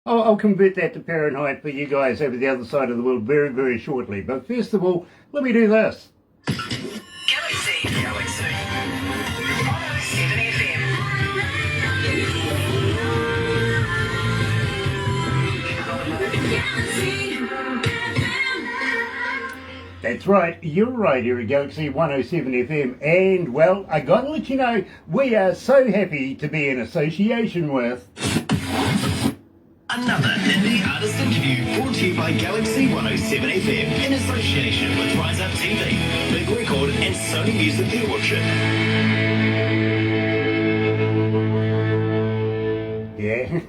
I'll convert that to Fahrenheit for you guys over the other side of the world very, very shortly. But first of all, let me do this. Galaxy 107fm. That's right, you're right here at Galaxy 107 FM, and well, I gotta let you know, we are so happy to be in association with Another indie artist interview brought to you by Galaxy 107fm in association with Rise Up TV, Big Record and Sony Music Viewership. Yeah.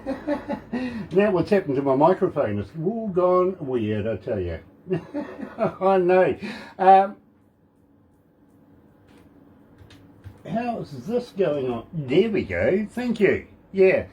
Now what's happened to my microphone? It's all gone weird, I tell you. I know. How's this going on? There we go. Thank you. Yeah.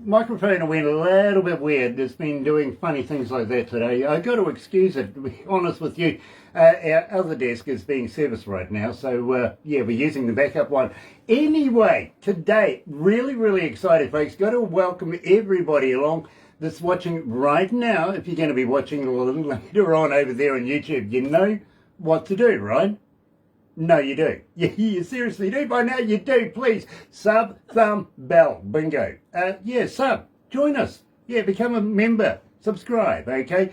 Microphone went a little bit weird. It's been doing funny things like that today. I got to excuse it, to be honest with you. Our other desk is being serviced right now, so yeah, we're using the backup one. Anyway, today, really, really excited, folks. Got to welcome everybody along that's watching right now. If you're going to be watching a little later on over there on YouTube, you know what to do, right? No, you do. You seriously do. By now you do. Please, sub, thumb, bell. Bingo. Yeah, sub. Join us. Yeah, become a member. Subscribe, okay?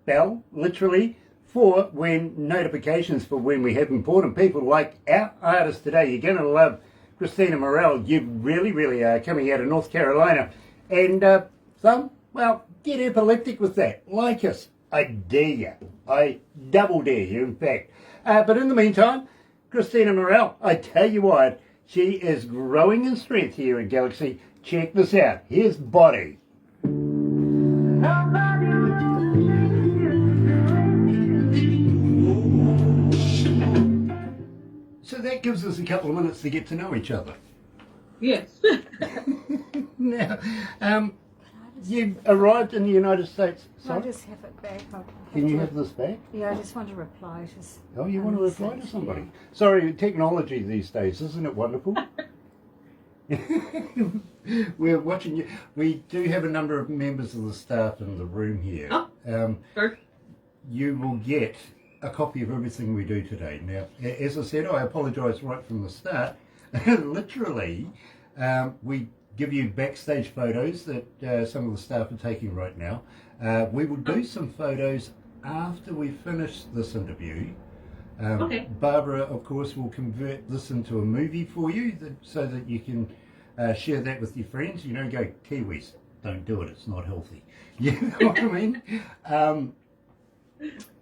Bell, literally, for when notifications for when we have important people like our artist today. You're going to love Kristina Murrell. You really, really are, coming out of North Carolina. And thumb, well, get epileptic with that. Like us. I dare you. I double dare you, in fact. But in the meantime, Kristina Murrell, I tell you what, she is growing in strength here at Galaxy. Check this out. Here's Body. So that gives us a couple of minutes to get to know each other. Yes. Now, you arrived in the United States. Sorry? I'll just have it back. Can you have this back? Yeah, I just want to reply to... Oh, you want to reply to somebody? Yeah. Sorry, technology these days, isn't it wonderful? We're watching you. We do have a number of members of the staff in the room here. Oh, sure. You will get a copy of everything we do today. Now, as I said, I apologise right from the start. Literally, we give you backstage photos that some of the staff are taking right now. We will do some photos after we finish this interview. Okay. Barbara, of course, will convert this into a movie for you so that you can share that with your friends. You know, go, Kiwis, don't do it, it's not healthy. You know what I mean?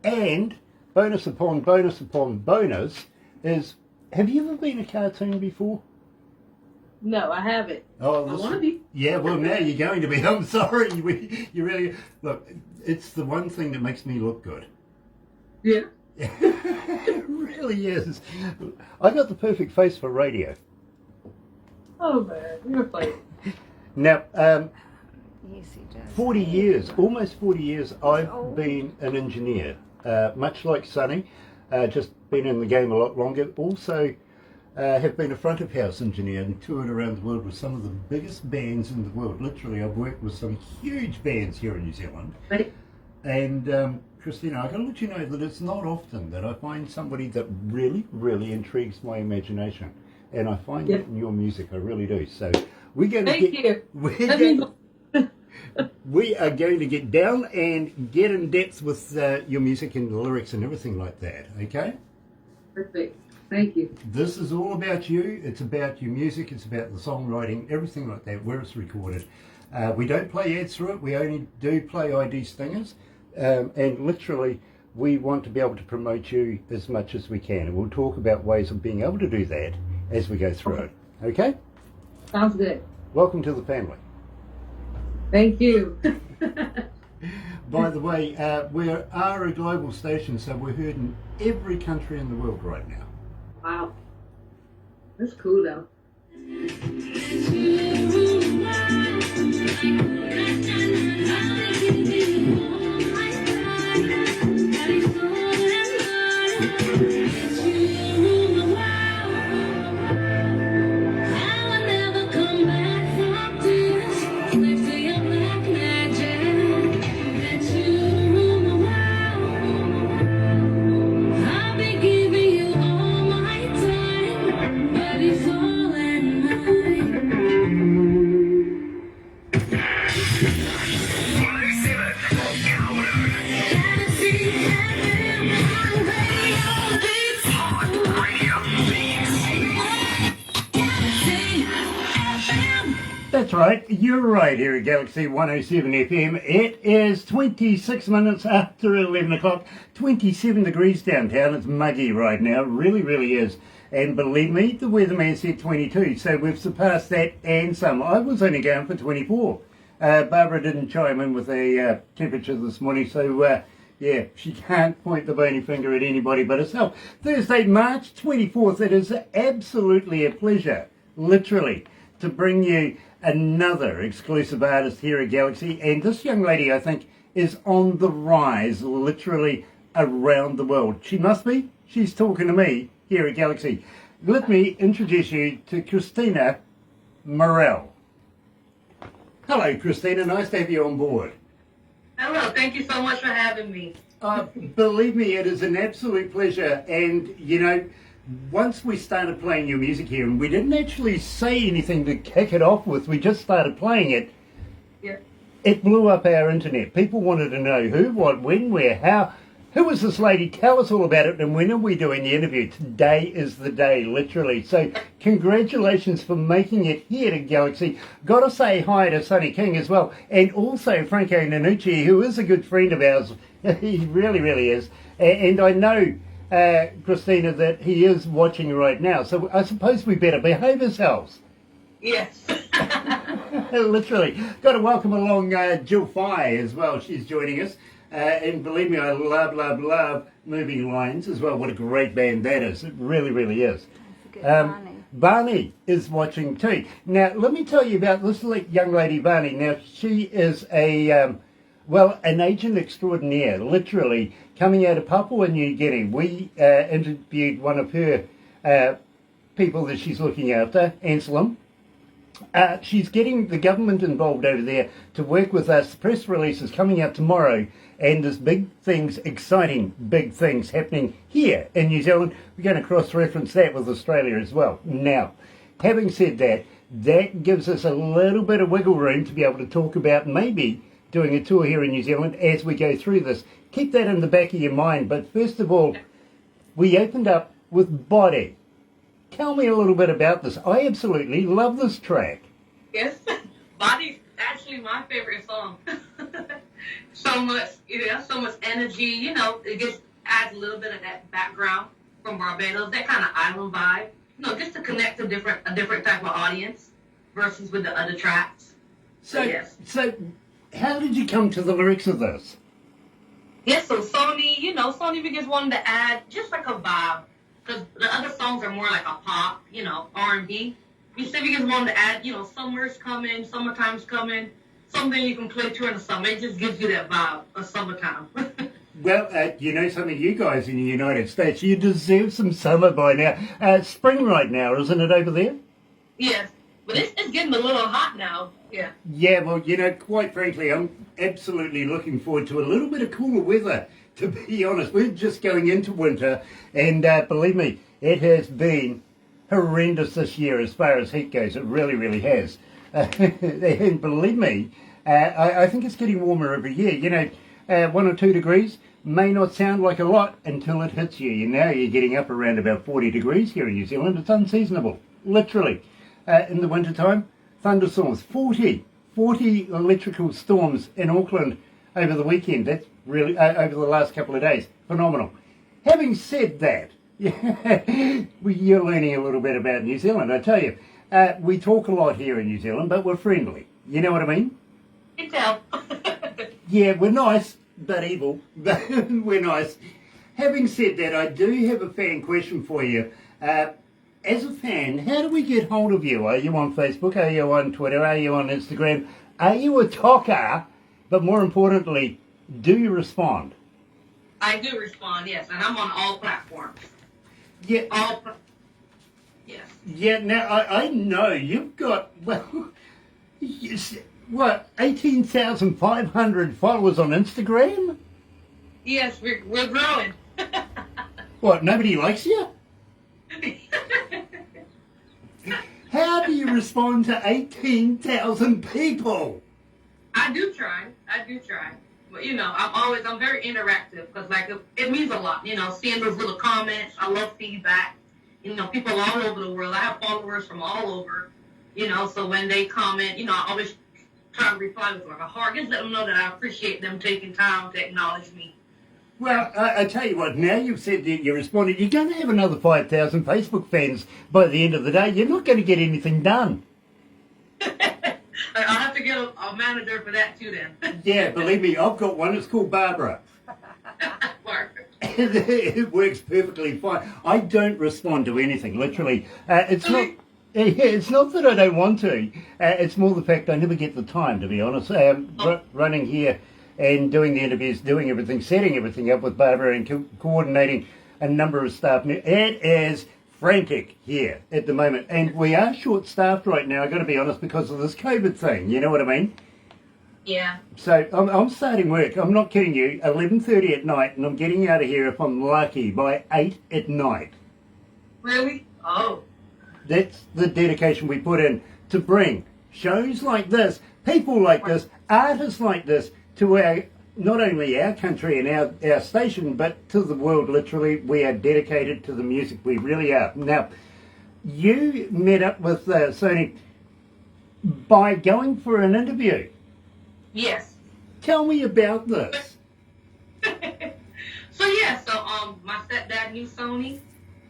And bonus upon bonus upon bonus is, have you ever been a cartoon before? No, I haven't. Oh, I want to be. Yeah, well, now you're going to be. I'm sorry. You really... Look, it's the one thing that makes me look good. Yeah. It really is. I got the perfect face for radio. Oh, man. You're funny. Now, Yes, he does. 40 years, almost 40 years, I've been an engineer. Much like Sonny, just been in the game a lot longer. Also... have been a front of house engineer and toured around the world with some of the biggest bands in the world. Literally, I've worked with some huge bands here in New Zealand. Right. And Kristina, I got to let you know that it's not often that I find somebody that really, really intrigues my imagination. And I find that in your music, I really do. So we're going to we are going to get down and get in depth with your music and the lyrics and everything like that. Okay? Perfect. Thank you. This is all about you. It's about your music. It's about the songwriting, everything like that, where it's recorded. We don't play ads through it. We only do play ID stingers. And literally, we want to be able to promote you as much as we can. And we'll talk about ways of being able to do that as we go through it. Okay? Sounds good. Welcome to the family. Thank you. By the way, we are a global station, so we're heard in every country in the world right now. Wow. That's cool, though. That's right, you're right here at Galaxy 107 FM. It is 26 minutes after 11 o'clock, 27 degrees downtown. It's muggy right now, really, really is. And believe me, the weatherman said 22, so we've surpassed that and some. I was only going for 24. Barbara didn't chime in with a temperature this morning, so yeah, she can't point the bony finger at anybody but herself. Thursday, March 24th, it is absolutely a pleasure, literally, to bring you another exclusive artist here at Galaxy. And this young lady, I think, is on the rise, literally around the world. She must be. She's talking to me here at Galaxy. Let me introduce you to Kristina Murrell. Hello, Kristina. Nice to have you on board. Hello, thank you so much for having me. Believe me, it is an absolute pleasure. And, you know, once we started playing your music here, and we didn't actually say anything to kick it off with, we just started playing it, Yeah. it blew up our internet. People wanted to know who, what, when, where, how. Who is this lady? Tell us all about it, and when are we doing the interview? Today is the day, literally. So congratulations for making it here to Galaxy. Got to say hi to Sonny King as well, and also Franco Nanucci, who is a good friend of ours. He really, really is. And I know, Kristina, that he is watching right now. So I suppose we better behave ourselves. Yes. Literally. Got to welcome along Jill Fye as well. She's joining us. And believe me, I love, love, love Moving Lines as well. What a great band that is. It really, really is. Barney is watching too. Now, let me tell you about this young lady, Barney. Now, she is an agent extraordinaire, literally, coming out of Papua New Guinea. We interviewed one of her people that she's looking after, Anselm. She's getting the government involved over there to work with us. The press release is coming out tomorrow, and there's big things, exciting big things happening here in New Zealand. We're going to cross-reference that with Australia as well. Now, having said that, that gives us a little bit of wiggle room to be able to talk about maybe doing a tour here in New Zealand as we go through this. Keep that in the back of your mind. But first of all, we opened up with Body. Tell me a little bit about this. I absolutely love this track. Yes. Body's actually my favorite song. So much energy. You know, it just adds a little bit of that background from Barbados, that kind of island vibe. You know, just to connect to a different type of audience versus with the other tracks. So, yes. So how did you come to the lyrics of this? Yes, so Sony just wanted to add just like a vibe. Because the other songs are more like a pop, you know, R&B. We said we just wanted to add, you know, summer's coming, summertime's coming, something you can play during the summer. It just gives you that vibe of summertime. Well, you know something, you guys in the United States, you deserve some summer by now. Spring right now, isn't it, over there? Yes, but it's getting a little hot now. Yeah. Yeah, well, you know, quite frankly, I'm absolutely looking forward to a little bit of cooler weather. To be honest, we're just going into winter, and believe me, it has been horrendous this year as far as heat goes. It really, really has. And believe me, I think it's getting warmer every year. You know, 1 or 2 degrees may not sound like a lot until it hits you. You know, you're getting up around about 40 degrees here in New Zealand. It's unseasonable, literally. In the wintertime, thunderstorms, 40 electrical storms in Auckland over the weekend. That's really over the last couple of days. Phenomenal. Having said that, you're learning a little bit about New Zealand, I tell you. We talk a lot here in New Zealand, but we're friendly. You know what I mean? You tell. Yeah, we're nice, but evil. We're nice. Having said that, I do have a fan question for you. As a fan, how do we get hold of you? Are you on Facebook? Are you on Twitter? Are you on Instagram? Are you a talker? But more importantly, do you respond? I do respond, yes, and I'm on all platforms. Yeah. Yes. Yeah, now I know you've got, well, what, 18,500 followers on Instagram? Yes, we're growing. What, nobody likes you? How do you respond to 18,000 people? I do try. I do try. But, I'm very interactive because, like, it means a lot, seeing those little comments. I love feedback. People all over the world. I have followers from all over, so when they comment, I always try to reply with like a heart. Just let them know that I appreciate them taking time to acknowledge me. Well, I tell you what, now you've said that you responded, you're going to have another 5,000 Facebook fans by the end of the day. You're not going to get anything done. I'll have to get a manager for that too then. Yeah, believe me, I've got one. It's called Barbara. It works perfectly fine. I don't respond to anything, literally. It's not that I don't want to. It's more the fact I never get the time, to be honest. Running here and doing the interviews, doing everything, setting everything up with Barbara and coordinating a number of staff. It is frantic here at the moment. And we are short-staffed right now, I've got to be honest, because of this COVID thing. You know what I mean? Yeah. So I'm starting work. I'm not kidding you. 11:30 at night, and I'm getting out of here if I'm lucky by 8 at night. Really? Oh. That's the dedication we put in to bring shows like this, people like this, artists like this to not only our country and our station, but to the world. Literally, we are dedicated to the music. We really are. Now, you met up with Sony by going for an interview. Yes. Tell me about this. So my stepdad knew Sony.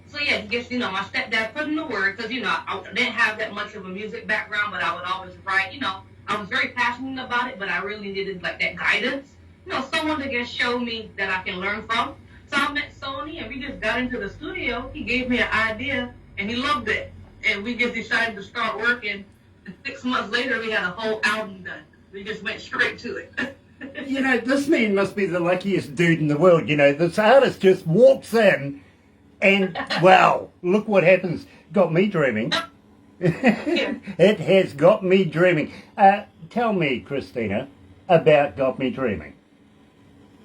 So yeah, I guess, my stepdad put in the word because, I didn't have that much of a music background, but I would always write, I was very passionate about it, but I really needed like that guidance. Someone to just show me that I can learn from. So I met Sony and we just got into the studio. He gave me an idea and he loved it. And we just decided to start working. And 6 months later, we had a whole album done. We just went straight to it. This man must be the luckiest dude in the world. This artist just walks in and, wow, look what happens. Got me dreaming. It has got me dreaming. Tell me, Kristina, about Got Me Dreaming.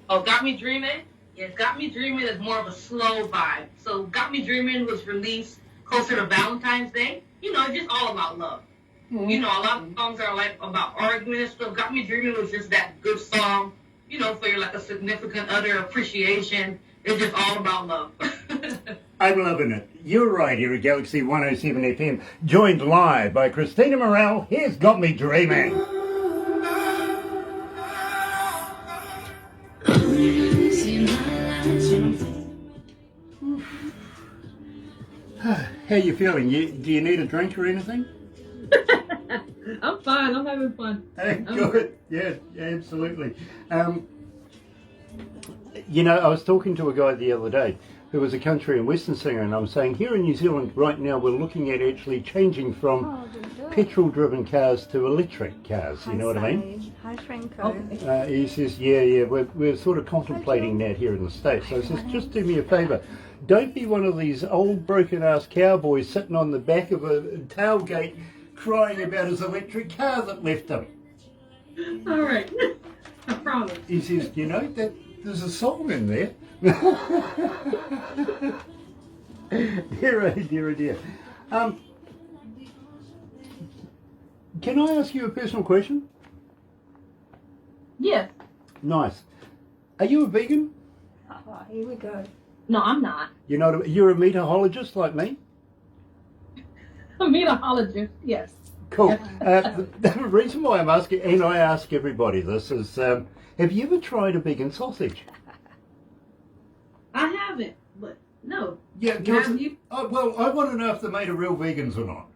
Oh, Got Me Dreaming? Yes, Got Me Dreaming is more of a slow vibe. So Got Me Dreaming was released closer to Valentine's Day. It's just all about love. Mm-hmm. A lot of songs are like about arguing and stuff. Got Me Dreaming was just that good song, for your like a significant other appreciation. It's just all about love. I'm loving it. You're right here at Galaxy 107 FM, joined live by Kristina Murrell. Here's Got Me Dreaming. How you feeling? Do you need a drink or anything? I'm fine. I'm having fun. Good. Yeah, absolutely. I was talking to a guy the other day who was a country and western singer, and I'm saying here in New Zealand right now we're looking at actually changing from petrol-driven cars to electric cars. You know what I mean? Hi, Franco. He says, yeah, we're sort of contemplating that here in the States. So he says, just do me a favour. Don't be one of these old broken-ass cowboys sitting on the back of a tailgate crying about his electric car that left him. All right. I promise. He says, that there's a song in there. Dear. Can I ask you a personal question? Yes. Nice. Are you a vegan? Oh, here we go. No, I'm not. You're a meatologist like me? A meatologist, yes. Cool. The reason why I'm asking, and I ask everybody this, is have you ever tried a vegan sausage? I haven't, but no. Yeah, Have you? Well, I want to know if they're made of real vegans or not.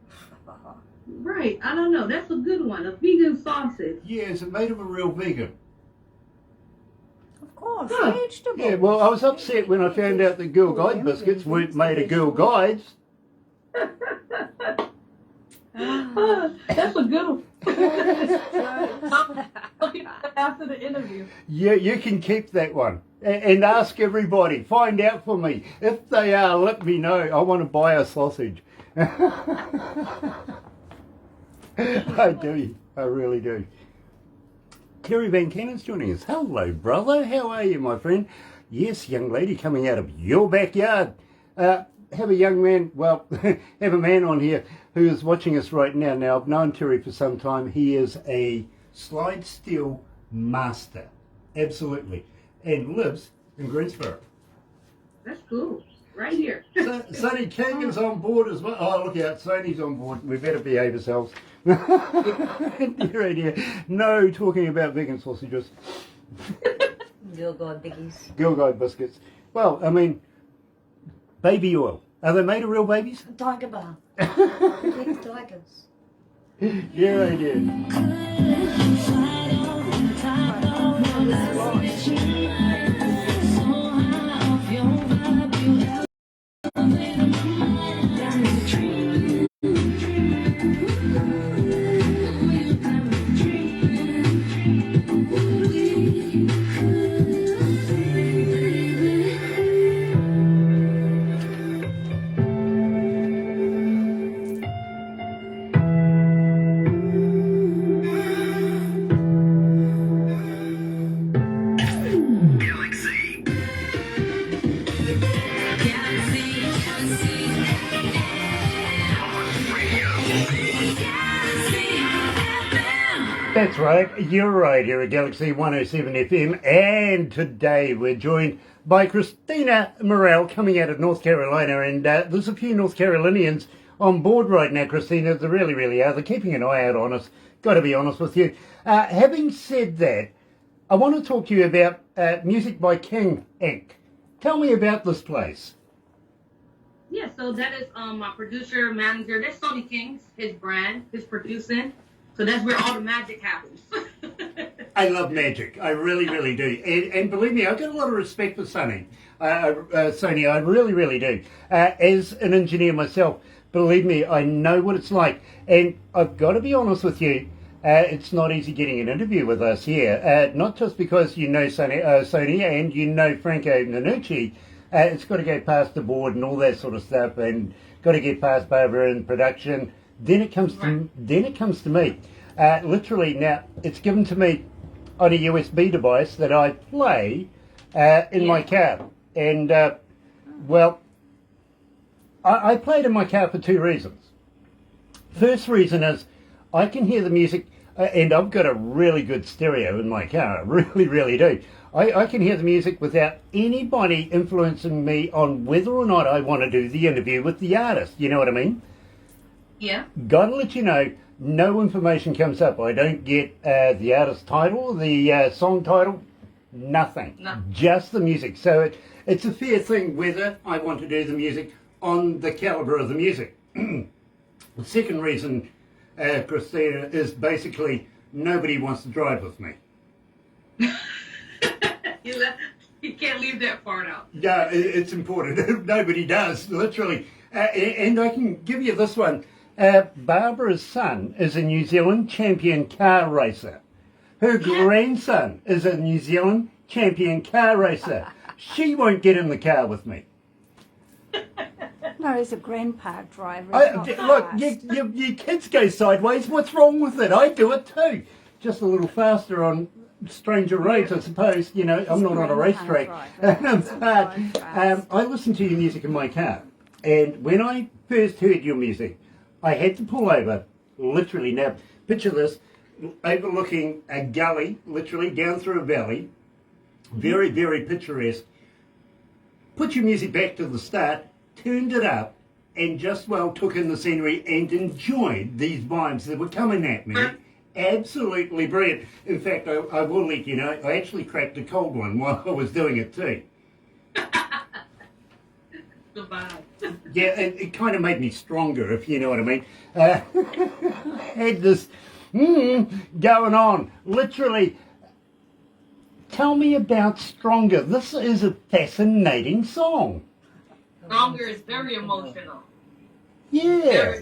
Right, I don't know. That's a good one. A vegan sausage. Yeah, is it made of a real vegan? Of course, Huh. vegetable. Yeah, well, I was upset when I found out that Girl Guide biscuits weren't made of Girl Guides. That's a good one. After the interview. Yeah, you can keep that one. And ask everybody. Find out for me. If they are, let me know. I want to buy a sausage. I do. I really do. Terry Van Cannon's joining us. Hello, brother. How are you, my friend? Yes, young lady coming out of your backyard. Have a young man, have a man on here who is watching us right now. Now, I've known Terry for some time. He is a slide steel master. Absolutely. And lives in Greensboro. That's cool. Right here. So, Sonny King is on board as well. Oh, look out, Sony's on board. We better behave ourselves. Dear, dear. No talking about vegan sausages. Girl God biggies. Girl Guide biscuits. Well, I mean, baby oil. Are they made of real babies? Tiger bar. Protect tigers. Yeah, I did. Galaxy. That's right, you're right here at Galaxy 107 FM, and today we're joined by Kristina Murrell coming out of North Carolina, and there's a few North Carolinians on board right now, Kristina. They really, really are. They're keeping an eye out on us, got to be honest with you. Having said that, I want to talk to you about Music by King Inc. Tell me about this place. Yeah, so that is my producer, manager. That's Sonny King's, his brand, his producing. So that's where all the magic happens. I love magic. I really, really do. And believe me, I've got a lot of respect for Sonny. Sonny, I really, really do. As an engineer myself, believe me, I know what it's like. And I've got to be honest with you, it's not easy getting an interview with us here. Not just because you know Sonny and you know Franco Nanucci. It's got to go past the board and all that sort of stuff, and got to get past Barbara in production. Then it comes to me. Literally now, it's given to me on a USB device that I play in my car. And well, I play it in my car for two reasons. First reason is I can hear the music, and I've got a really good stereo in my car. I really, really do. I can hear the music without anybody influencing me on whether or not I want to do the interview with the artist. You know what I mean? Yeah. Gotta let you know, no information comes up. I don't get the artist title, the song title, nothing. No. Just the music. So it's a fair thing whether I want to do the music on the caliber of the music. The second reason, Kristina, is basically nobody wants to drive with me. You can't leave that part out. Yeah, it's important. Nobody does, literally. And I can give you this one. Barbara's son is a New Zealand champion car racer. Her grandson is a New Zealand champion car racer. She won't get in the car with me. No, he's a grandpa driver. He's not Look, fast. your kids go sideways. What's wrong with it? I do it too. Just a little faster on stranger roads, I suppose. You know, I'm not on a racetrack. But I listen to your music in my car. And when I first heard your music, I had to pull over, literally. Now, picture this, overlooking a gully, literally down through a valley. Very, very picturesque. Put your music back to the start, turned it up, and just took in the scenery and enjoyed these vibes that were coming at me. Absolutely brilliant. In fact, I will let you know, I actually cracked a cold one while I was doing it too. Goodbye. Yeah, it kind of made me stronger, if you know what I mean. Had this going on. Literally, tell me about Stronger. This is a fascinating song. Stronger is very emotional. Yeah.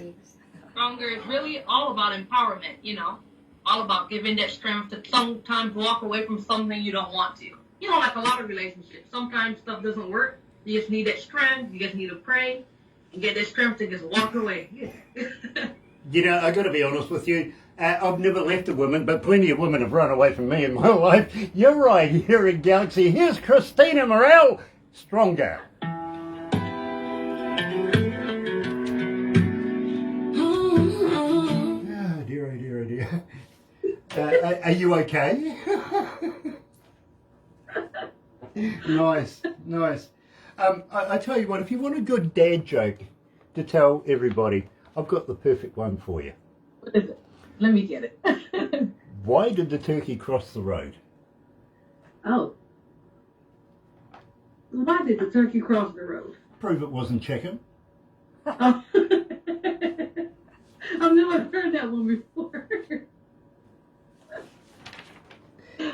Stronger is really all about empowerment, you know, all about giving that strength to sometimes walk away from something you don't want to. You know, like a lot of relationships. Sometimes stuff doesn't work. You just need that strength. You just need to pray and get that strength to just walk away. Yeah. You know, I got to be honest with you. I've never left a woman, but plenty of women have run away from me in my life. You're right, here in Galaxy. Here's Kristina Murrell, Stronger. Oh, dear, oh, dear, oh, dear. Are you okay? Nice, nice. I tell you what, if you want a good dad joke to tell everybody, I've got the perfect one for you. What is it? Let me get it. Why did the turkey cross the road? Oh. Why did the turkey cross the road? Prove it wasn't chicken. Oh. I've never heard that one before.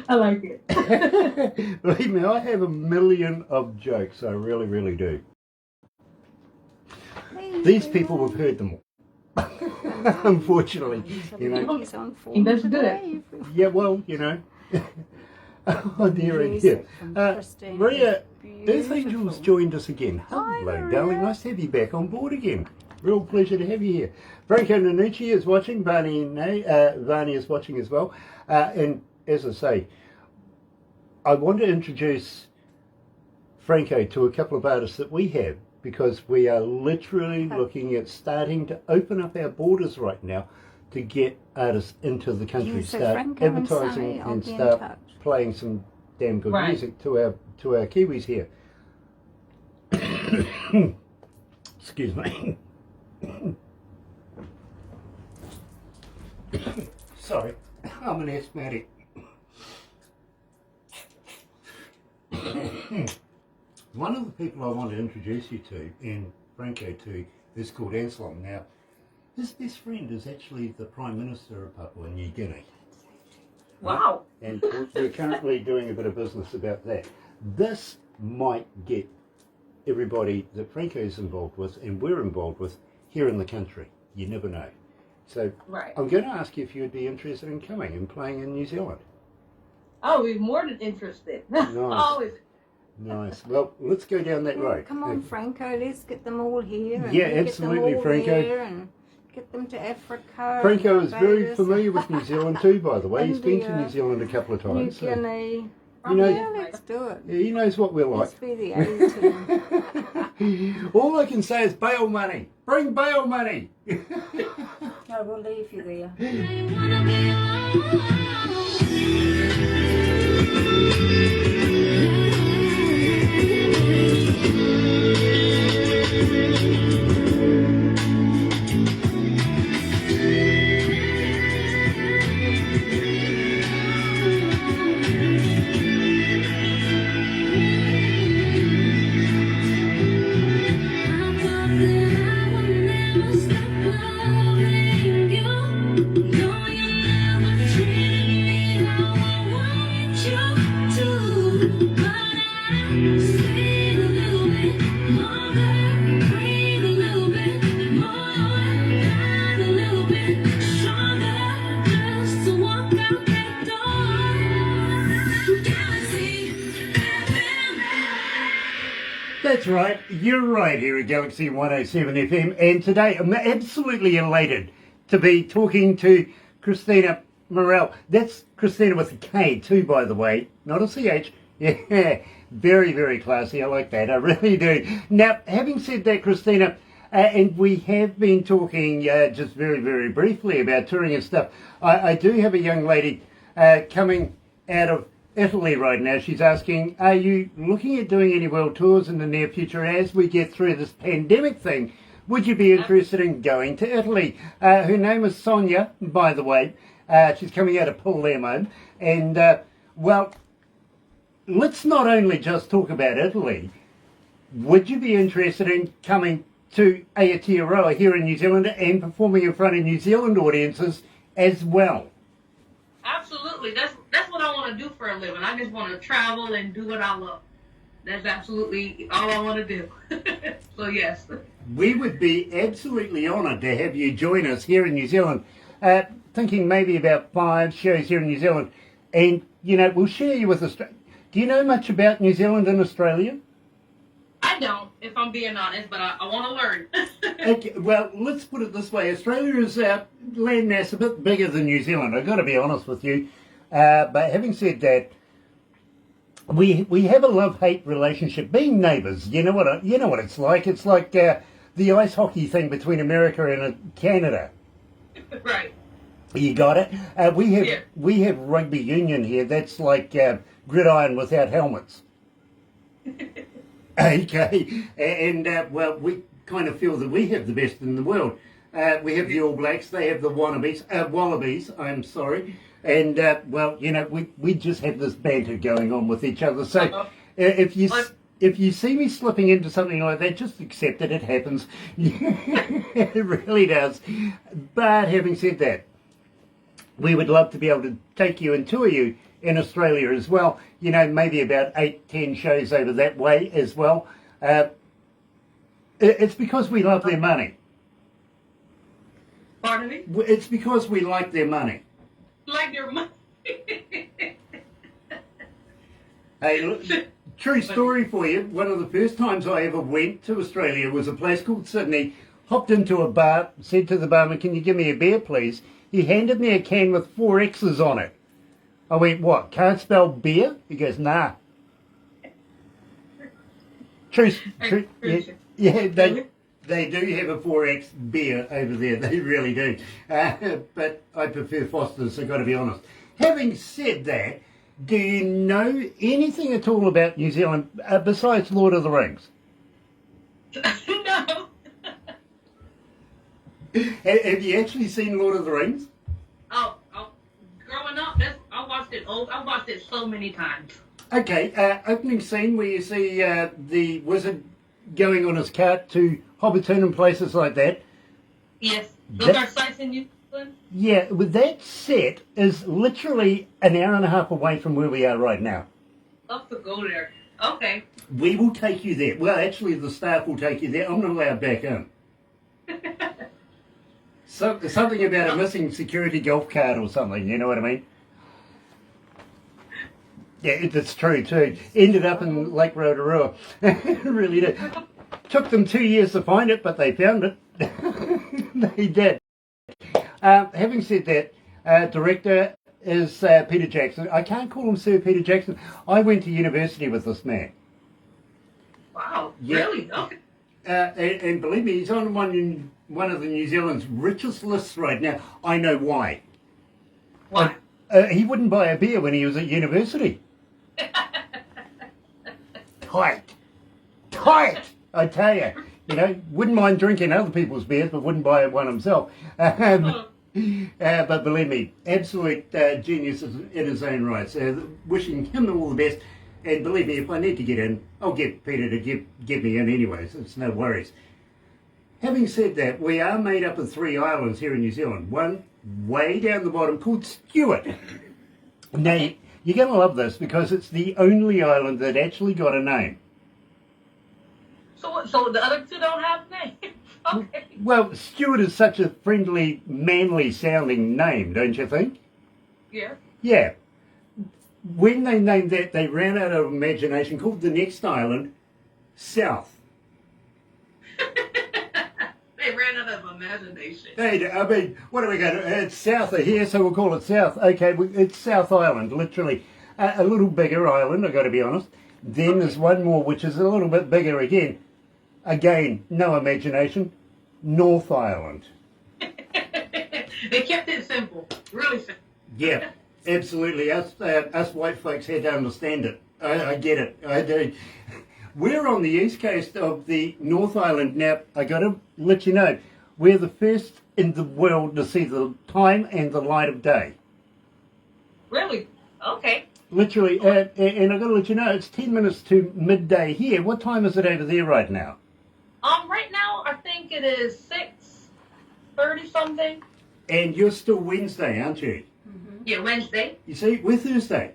I like it. Believe me, I have a million of jokes. I really, really do. These people have heard them all. Unfortunately, you know. That's good. Yeah, well, you know. Oh dear, dear. Maria, Earth Angels joined us again. Hello, darling. Nice to have you back on board again. Real pleasure to have you here. Franco Nanucci is watching. Varney is watching as well. And as I say, I want to introduce Franco to a couple of artists that we have, because we are literally looking at starting to open up our borders right now to get artists into the country, start advertising and start playing some damn good music to our Kiwis here. Excuse me. Sorry, I'm an asthmatic. One of the people I want to introduce you to, and Franco to, is called Anselm. Now, his best friend is actually the Prime Minister of Papua New Guinea. Wow. And we're currently doing a bit of business about that. This might get everybody that Franco's involved with and we're involved with here in the country. You never know. So I'm going to ask you if you'd be interested in coming and playing in New Zealand. Oh, we're more than interested. Nice. Always. Nice. Well, let's go down that road. Come on, Franco, let's get them all here. And yeah, absolutely, get them all Franco. there and get them to Africa. Franco is very familiar with New Zealand too, by the way. He's been to New Zealand a couple of New times. Guinea. You know, Yeah, let's do it. he knows what we're like. Let's be the A team. All I can say is bail money. Bring bail money. I will leave you there. That's right, you're right here at Galaxy 107 FM, and today I'm absolutely elated to be talking to Kristina Murrell. That's Kristina with a K too, by the way, not a CH. Yeah, very, very classy. I like that, I really do. Now, having said that, Kristina, and we have been talking just very, very briefly about touring and stuff. I do have a young lady coming out of Italy right now. She's asking, are you looking at doing any world tours in the near future as we get through this pandemic thing? Would you be interested in going to Italy? Her name is Sonia, by the way. She's coming out of Palermo. And, well, let's not only just talk about Italy. Would you be interested in coming to Aotearoa here in New Zealand and performing in front of New Zealand audiences as well? Absolutely. That's what I want to do for a living. I just want to travel and do what I love. That's absolutely all I want to do. So, yes. We would be absolutely honoured to have you join us here in New Zealand. Thinking maybe about 5 shows here in New Zealand. And, you know, we'll share you with Australia. Do you know much about New Zealand and Australia? I don't, if I'm being honest, but I want to learn. Okay, well, let's put it this way. Australia is landmass a bit bigger than New Zealand. I've got to be honest with you. But having said that, we have a love-hate relationship. Being neighbours, you know what it's like. It's like the ice hockey thing between America and Canada. Right. You got it. Yeah. We have rugby union here. That's like gridiron without helmets. Okay, and well, we kind of feel that we have the best in the world. We have the All Blacks. They have the Wallabies. I'm sorry, and well, you know, we just have this banter going on with each other. So if you see me slipping into something like that, just accept it. It happens. It really does. But having said that, we would love to be able to take you and tour you in Australia as well. You know, maybe about 8-10 shows over that way as well. It's because we love their money. Pardon me? It's because we like their money. Like your money. Hey, look, true story for you. One of the first times I ever went to Australia was a place called Sydney. Hopped into a bar, said to the barman, "Can you give me a beer, please?" He handed me a can with 4 X's on it. I went, "What? Can't spell beer?" He goes, "Nah." True. Yeah, they do have a 4X beer over there. They really do. But I prefer Foster's, I've got to be honest. Having said that, do you know anything at all about New Zealand besides Lord of the Rings? No. Have you actually seen Lord of the Rings? Oh, growing up, I watched it. I watched it so many times. Okay, opening scene where you see the wizard going on his cart to Hobbiton and places like that. Yes, those are sites in New Zealand. Yeah, with that set is literally an hour and a half away from where we are right now. Love to go there. Okay. We will take you there. Well, actually, the staff will take you there. I'm not allowed back in. So, something about a missing security golf cart or something, you know what I mean? Yeah, it's true too. Ended up in Lake Rotorua. Really did. Took them 2 years to find it, but they found it. They did. Having said that, director is Peter Jackson. I can't call him Sir Peter Jackson. I went to university with this man. Wow. Yeah. Really? Okay. And believe me, he's on one of the New Zealand's richest lists right now. I know why. Why? He wouldn't buy a beer when he was at university. Tight, I tell you. You know, wouldn't mind drinking other people's beers, but wouldn't buy one himself. But believe me, absolute genius in his own right. So wishing him all the best. And believe me, if I need to get in, I'll get Peter to get me in anyways. It's no worries. Having said that, we are made up of 3 islands here in New Zealand. One way down the bottom called Stewart. Now, you're going to love this because it's the only island that actually got a name. So the other 2 don't have names? Okay. Well, Stewart is such a friendly, manly sounding name, don't you think? Yeah. Yeah. When they named that, they ran out of imagination, called the next island South. They ran out of imagination. I mean, what are we going to... It's south of here, so we'll call it South. Okay, it's South Island, literally. A little bigger island, I've got to be honest. Then there's one more, which is a little bit bigger again. Again, no imagination. North Island. They kept it simple. Really simple. Yeah, absolutely. Us white folks had to understand it. I get it. I do. We're on the east coast of the North Island. Now, I got to let you know, we're the first in the world to see the time and the light of day. Really? Okay. Literally, and I got to let you know, it's 10 minutes to midday here. What time is it over there right now? Right now, I think it is 6:30 something. And you're still Wednesday, aren't you? Mm-hmm. Yeah, Wednesday. You see, we're Thursday.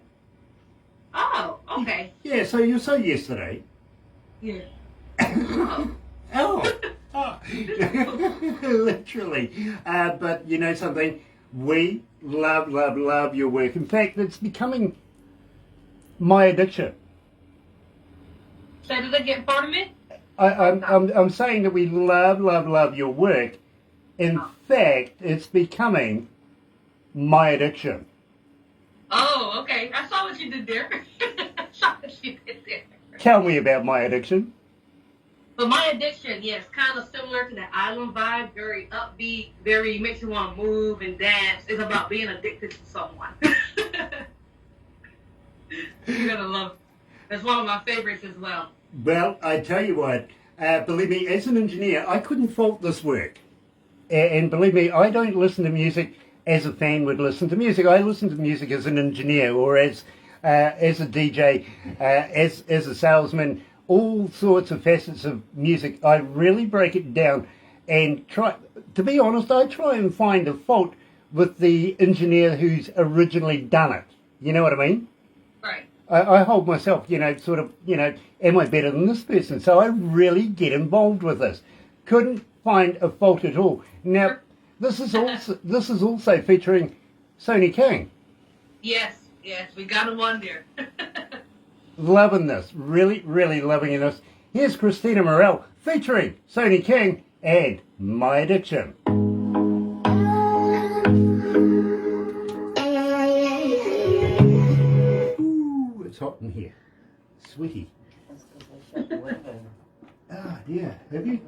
Oh, okay. Yeah, so you saw yesterday. Yeah. Oh. Literally. But you know something? We love your work. In fact, it's becoming my addiction. Say it again, pardon me? I'm saying that we love your work. In fact, it's becoming my addiction. Oh, okay. I saw what you did there. I saw what you did there. Tell me about my addiction. But my addiction, yes, kind of similar to the island vibe, very upbeat, very makes you want to move and dance. It's about being addicted to someone. You're gonna love it. It's one of my favorites as well. Well, I tell you what, believe me, as an engineer, I couldn't fault this work. And believe me, I don't listen to music as a fan would listen to music. I listen to music as an engineer or as a DJ, as a salesman, all sorts of facets of music. I really break it down and try, to be honest, I try and find a fault with the engineer who's originally done it. You know what I mean? Right. I hold myself, sort of, am I better than this person? So I really get involved with this. Couldn't find a fault at all. Now, this is also featuring Sony King. Yes, we got him on there. Loving this, really, really loving this. Here's Kristina Murrell featuring Sony King and My Addiction. Ooh, it's hot in here. Sweaty. Ah, dear. Have you?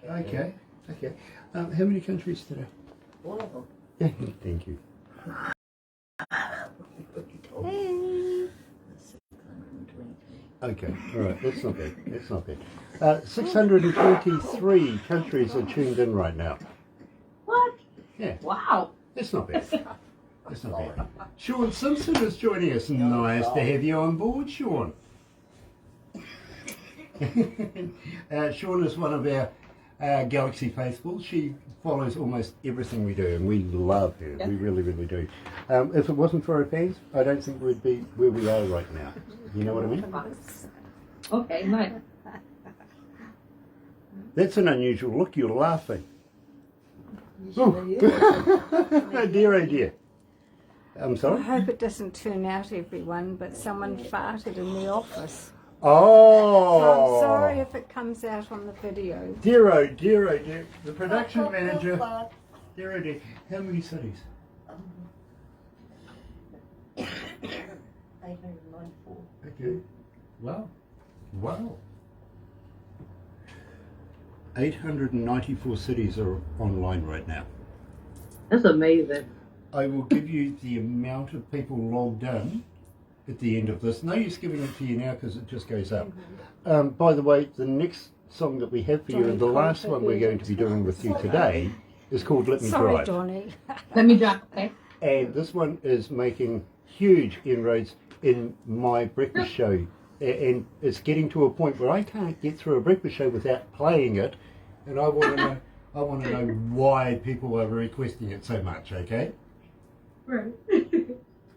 Okay. How many countries today? All of them. Yeah, thank you. Hey. Okay, all right, that's not bad. 623 countries are tuned in right now. What? Yeah, Wow. that's not bad. That's not bad. Sean Simpson is joining us. Nice to have you on board, Sean. Sean is one of our Galaxy faithful. She follows almost everything we do, and we love her. Yeah. We really, really do. If it wasn't for her fans, I don't think we'd be where we are right now. You know what I mean? Okay, nice. That's an unusual look. You're laughing. Oh dear, oh dear. I'm I sorry? hope it doesn't turn out, everyone, but someone farted in the office. Oh! So I'm sorry if it comes out on the video. Dear, oh dear, oh dear. The production manager. Dear, oh dear. How many cities? 894. Okay. Wow. 894 cities are online right now. That's amazing. I will give you the amount of people logged in at the end of this. No use giving it to you now because it just goes up. By the way, the next song that we have for you and the last one we're going to be doing with you today is called Let Me Sorry, Drive. Donnie. Let me drop, okay? And this one is making huge inroads in my breakfast show. And it's getting to a point where I can't get through a breakfast show without playing it. And I want to know why people are requesting it so much, okay? Right.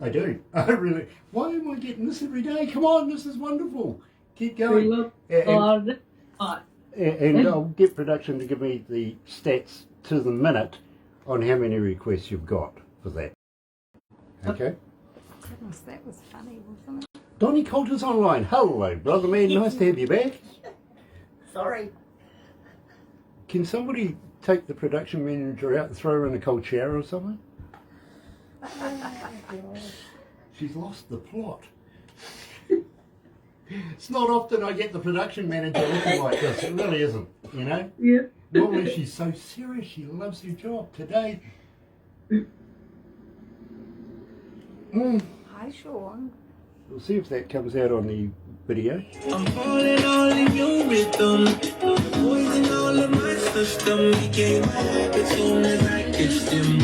I do. I really. Why am I getting this every day? Come on, this is wonderful. Keep We going. love And, God. and I'll get production to give me the stats to the minute on how many requests you've got for that. Okay? Goodness, that was funny, wasn't it? Donnie Coulter's online. Hello, brother man. Nice to have you back. Sorry. Can somebody take the production manager out and throw her in a cold shower or something? She's lost the plot. It's not often I get the production manager looking like this. It really isn't, you know? Yeah. Normally she's so serious. She loves her job. Today... Hi, Sean. We'll see if that comes out on the video. I'm falling all in your rhythm. Poison all of my system. We can't hack as soon as I kiss them.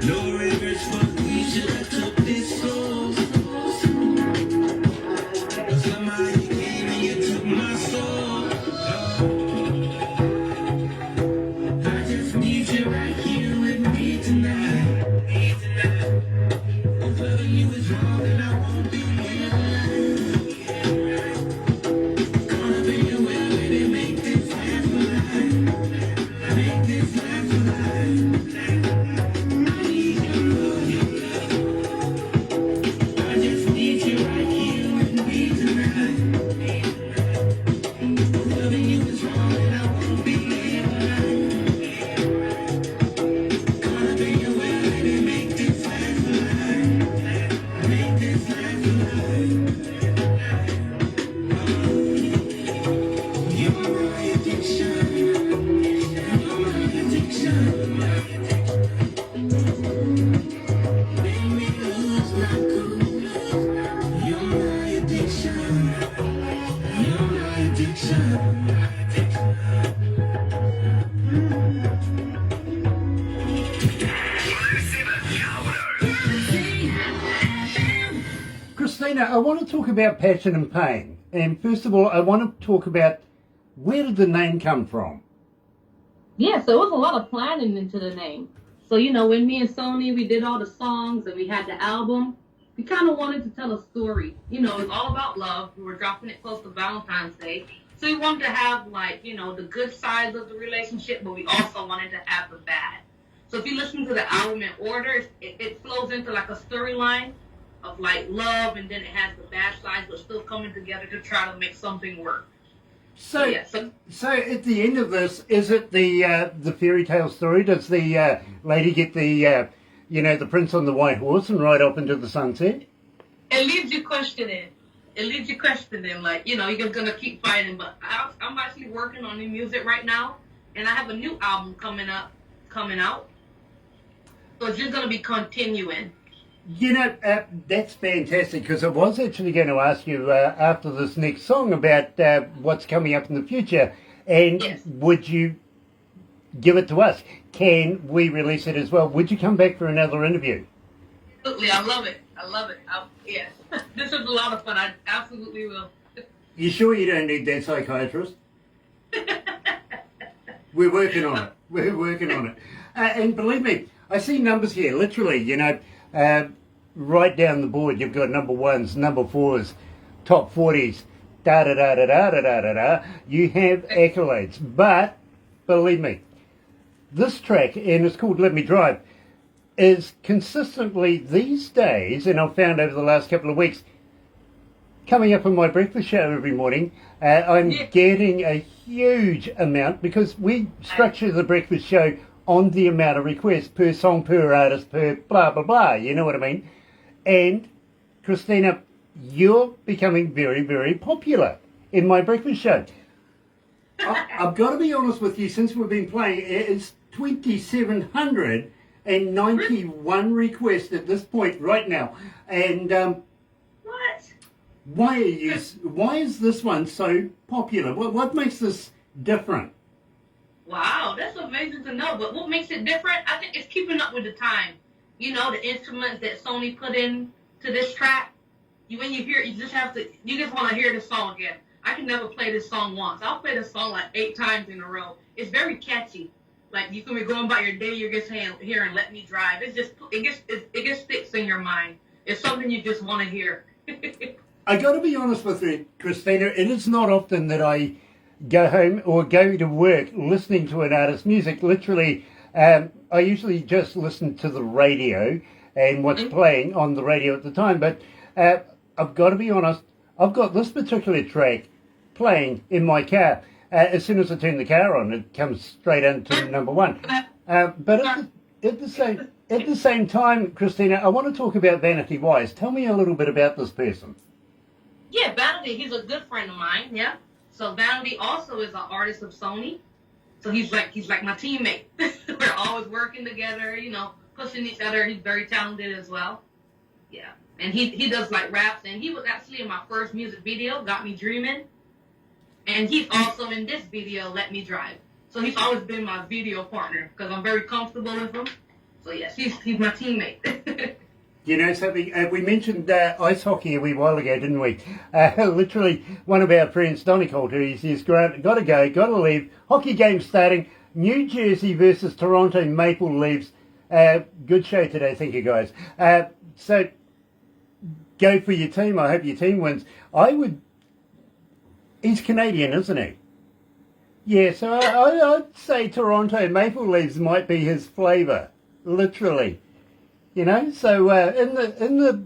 No regrets, but we should have took this slow. Somehow you came and you took my soul. I just need you right here with me tonight. If loving you is wrong, then I won't be here. Gonna be your will, baby, make this last for life. Make this last for life. Kristina, I want to talk about passion and pain. And first of all, I want to talk about where did the name come from? Yeah, so it was a lot of planning into the name. So, you know, when me and Sony, we did all the songs and we had the album, we kind of wanted to tell a story. You know, it's all about love. We were dropping it close to Valentine's Day. So we wanted to have, like, you know, the good sides of the relationship, but we also wanted to have the bad. So if you listen to the album in order, it flows into, like, a storyline of, like, love, and then it has the bad sides, but still coming together to try to make something work. So, Yeah, so at the end of this, is it the fairy tale story? Does the lady get the the prince on the white horse and ride off into the sunset? It leaves you questioning. Like, you know, you're gonna keep fighting. But I'm actually working on new music right now, and I have a new album coming out. So it's just gonna be continuing. You know, that's fantastic, because I was actually going to ask you after this next song about what's coming up in the future, and Yes. would you give it to us? Can we release it as well? Would you come back for another interview? Absolutely, I love it. Yeah, this was a lot of fun. I absolutely will. You sure you don't need that psychiatrist? We're working on it. And believe me, I see numbers here, literally, you know, right down the board. You've got number ones, number fours, top 40s, da-da-da-da-da-da-da-da-da. You have accolades. But, believe me, this track, and it's called Let Me Drive, is consistently these days, and I've found over the last couple of weeks, coming up on my breakfast show every morning. I'm getting a huge amount, because we structure the breakfast show on the amount of requests per song, per artist, per blah, blah, blah. You know what I mean? And, Kristina, you're becoming very, very popular in my breakfast show. I've got to be honest with you, since we've been playing, it's 2,791 requests at this point right now. And What? why is this one so popular? What makes this different? Wow, that's amazing to know. But what makes it different? I think it's keeping up with the time. You know, the instruments that Sony put in to this track. When you hear it, you just want to hear the song again. I can never play this song once. I'll play the song like 8 times in a row. It's very catchy. Like, you can be going about your day, you're just hearing "Let Me Drive." It just sticks in your mind. It's something you just want to hear. I got to be honest with you, Kristina. It is not often that I go home or go to work listening to an artist's music. Literally, I usually just listen to the radio and what's playing on the radio at the time. But I've got to be honest, I've got this particular track playing in my car. As soon as I turn the car on, it comes straight into number one. But at the same time, Kristina, I want to talk about Vanity Wise. Tell me a little bit about this person. Yeah, Vanity, he's a good friend of mine, yeah. So Vanity also is an artist of Sony. So he's like my teammate. We're always working together, you know, pushing each other. He's very talented as well. Yeah. And he does like raps, and he was actually in my first music video, Got Me Dreaming. And he's also in this video, Let Me Drive. So he's always been my video partner because I'm very comfortable with him. So yes, he's my teammate. You know something, we mentioned ice hockey a wee while ago, didn't we? Literally, one of our friends, Donny Coulter, he's got to go, got to leave. Hockey game starting. New Jersey versus Toronto Maple Leafs. Good show today, thank you guys. So, go for your team. I hope your team wins. He's Canadian, isn't he? Yeah, so I'd say Toronto Maple Leafs might be his flavour, literally. You know, so in the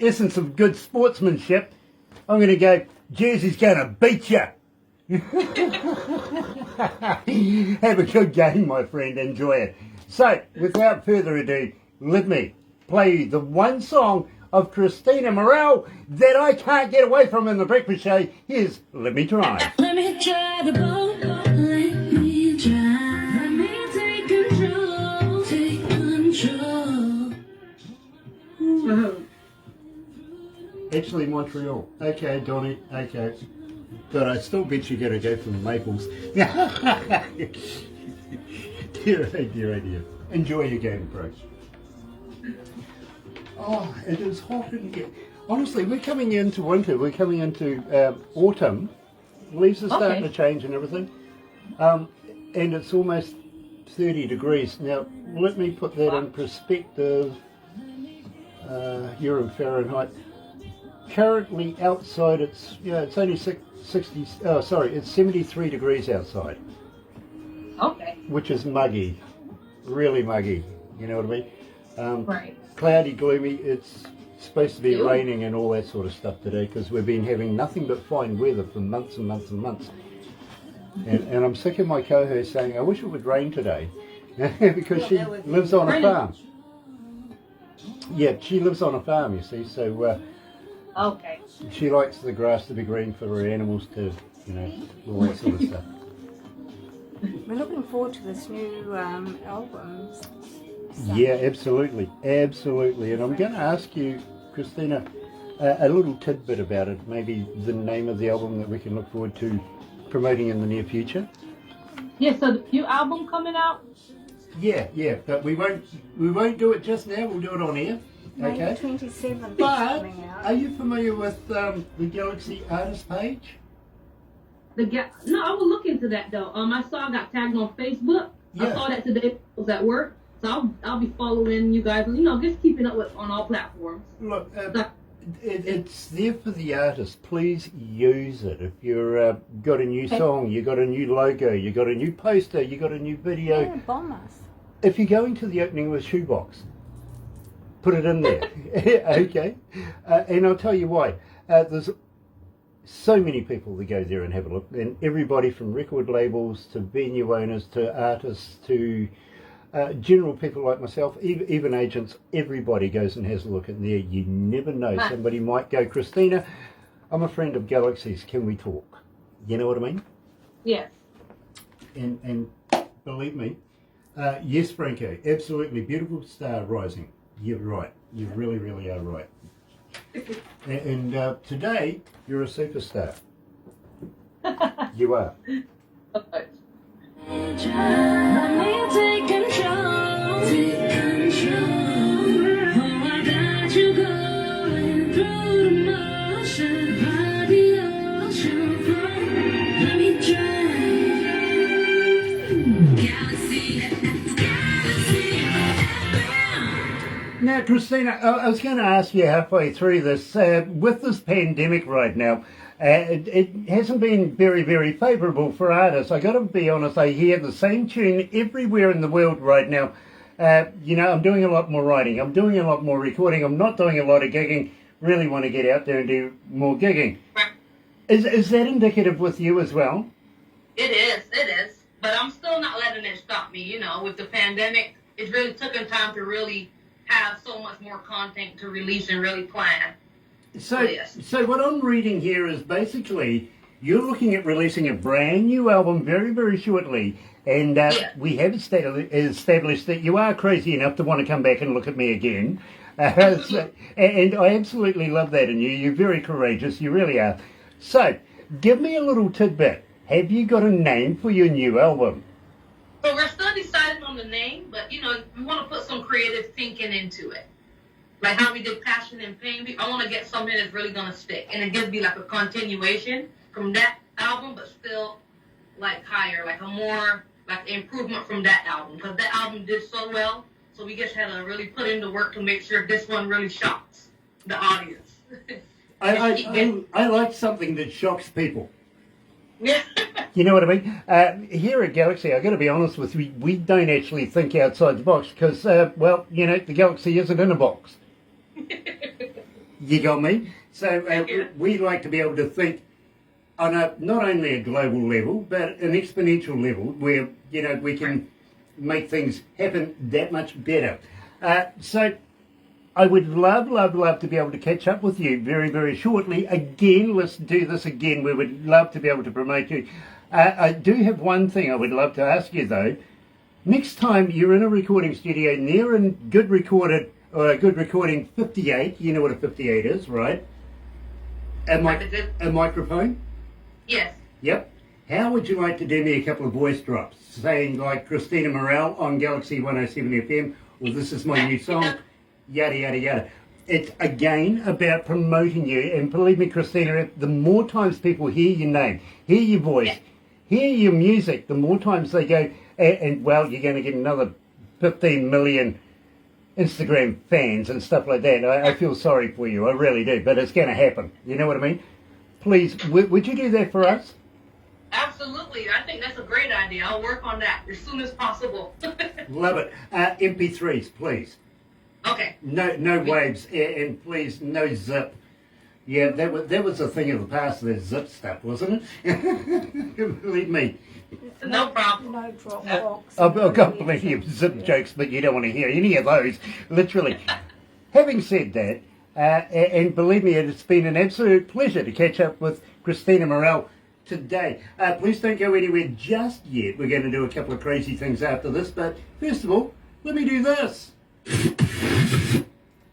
essence of good sportsmanship, I'm going to go, Jersey's going to beat you. Have a good game, my friend. Enjoy it. So, without further ado, let me play you the one song of Kristina Murrell that I can't get away from in the breakfast show. Here's Let Me Drive. Let me try the boat. Let me drive. Let me take control. Take control. Actually, Montreal. Okay, Donny. Okay. But I still bet you're going to go for the Maples. Dear, oh dear, oh dear. Enjoy your game, folks. Oh, it is hot in here. honestly, we're coming into winter. We're coming into autumn. Leaves are starting to change and everything. And it's almost 30 degrees. Now, let me put that in perspective. You're in Fahrenheit. Currently outside, it's only 60. Oh, sorry, it's 73 degrees outside. Okay. Which is muggy, really muggy. You know what I mean? Right. Cloudy, gloomy. It's supposed to be raining and all that sort of stuff today because we've been having nothing but fine weather for months and months and months. And I'm sick of my co-host saying, I wish it would rain today because she lives on a farm. Yeah, she lives on a farm, you see, so Okay. she likes the grass to be green for her animals to, all that sort of stuff. We're looking forward to this new album. Yeah, absolutely, absolutely. And I'm going to ask you, Kristina, a little tidbit about it, maybe the name of the album that we can look forward to promoting in the near future. Yeah, so the new album coming out? Yeah, but we won't do it just now, we'll do it on air. May Okay. 27th is But coming out. are you familiar with the Galaxy artist page? No, I will look into that though. I saw I got tagged on Facebook. Yeah. I saw that today. I was at work, so I'll be following you guys. Just keeping up with on all platforms. Look, it's there for the artist. Please use it. If you're got a new song, you got a new logo, you got a new poster, you got a new video. Yeah, bomb us. If you're going to the opening of a shoebox, put it in there. Okay. And I'll tell you why. There's so many people that go there and have a look, and everybody from record labels to venue owners to artists to general people like myself, even agents, everybody goes and has a look in there. You never know. Somebody might go, Kristina, I'm a friend of Galaxy's, can we talk? You know what I mean? Yes. And believe me, yes, Franco, absolutely beautiful star rising. You're right. You really, really are right. And today, you're a superstar. You are. Okay. Let me take control. Take control. Oh, I got you going through the motion. Body ocean flow. Let me drive. Galaxy. Now, Kristina, I was going to ask you halfway through this, with this pandemic right now, it hasn't been very, very favourable for artists. I got to be honest, I hear the same tune everywhere in the world right now. I'm doing a lot more writing. I'm doing a lot more recording. I'm not doing a lot of gigging. Really want to get out there and do more gigging. Is that indicative with you as well? It is. But I'm still not letting it stop me. With the pandemic, it's really taken time to really have so much more content to release and really plan. So what I'm reading here is basically you're looking at releasing a brand new album very, very shortly. And we have established that you are crazy enough to want to come back and look at me again. And I absolutely love that in you. You're very courageous. You really are. So give me a little tidbit. Have you got a name for your new album? So we're still deciding on the name, but we want to put some creative thinking into it. Like how we did Passion and Pain. I want to get something that's really going to stick. And it gives me like a continuation from that album, but still like higher, like a more like improvement from that album. Because that album did so well. So we just had to really put in the work to make sure this one really shocks the audience. I like something that shocks people. Yeah. You know what I mean? Here at Galaxy, I've got to be honest with you, we don't actually think outside the box because, the Galaxy isn't in a box. You got me? So we like to be able to think on not only a global level, but an exponential level where, we can make things happen that much better. So I would love to be able to catch up with you very, very shortly. Again, let's do this again. We would love to be able to promote you. I do have one thing I would love to ask you, though. Next time you're in a recording studio near a good recording 58, you know what a 58 is, right? A microphone? Yes. Yep. How would you like to do me a couple of voice drops, saying like Kristina Murrell on Galaxy 107 FM, or this is my new song, yada, yada, yada. It's again about promoting you, and believe me, Kristina, the more times people hear your name, hear your voice, hear your music, the more times they go, and well, you're going to get another 15 million Instagram fans and stuff like that. I feel sorry for you, I really do, but it's going to happen. You know what I mean? Please, would you do that for us? Absolutely. I think that's a great idea. I'll work on that as soon as possible. Love it. MP3s, please. Okay. No waves, and please no zip. Yeah, that was a thing of the past. The zip stuff, wasn't it? Believe me. No problem. No Dropbox. I've got plenty of zip jokes, but you don't want to hear any of those. Literally. Having said that, and believe me, it's been an absolute pleasure to catch up with Kristina Murrell today. Please don't go anywhere just yet. We're going to do a couple of crazy things after this, but first of all, let me do this.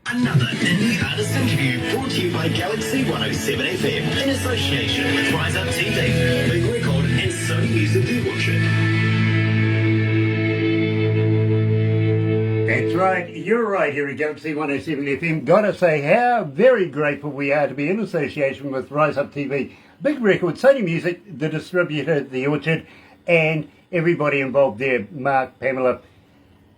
Another indie artist interview brought to you by Galaxy 107fm in association with Rise Up TV, Big Record and Sony Music Viewership. That's right, you're right here at Galaxy 107FM. Gotta say how very grateful we are to be in association with Rise Up TV, Big Record, Sony Music, the distributor, The Orchard, and everybody involved there. Mark, Pamela,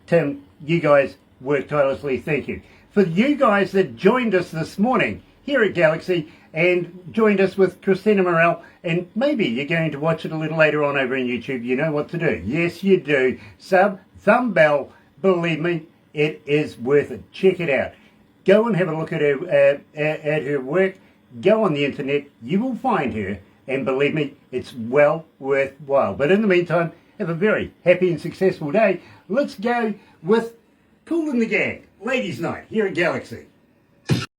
Tim, you guys work tirelessly, thank you. For you guys that joined us this morning here at Galaxy and joined us with Kristina Murrell, and maybe you're going to watch it a little later on over on YouTube, you know what to do. Yes, you do. Sub, thumb bell, believe me, it is worth it. Check it out. Go and have a look at her work. Go on the internet, you will find her, and believe me, it's well worthwhile. But in the meantime, have a very happy and successful day. Let's go with Cool in the Gang, Ladies' Night, here at Galaxy.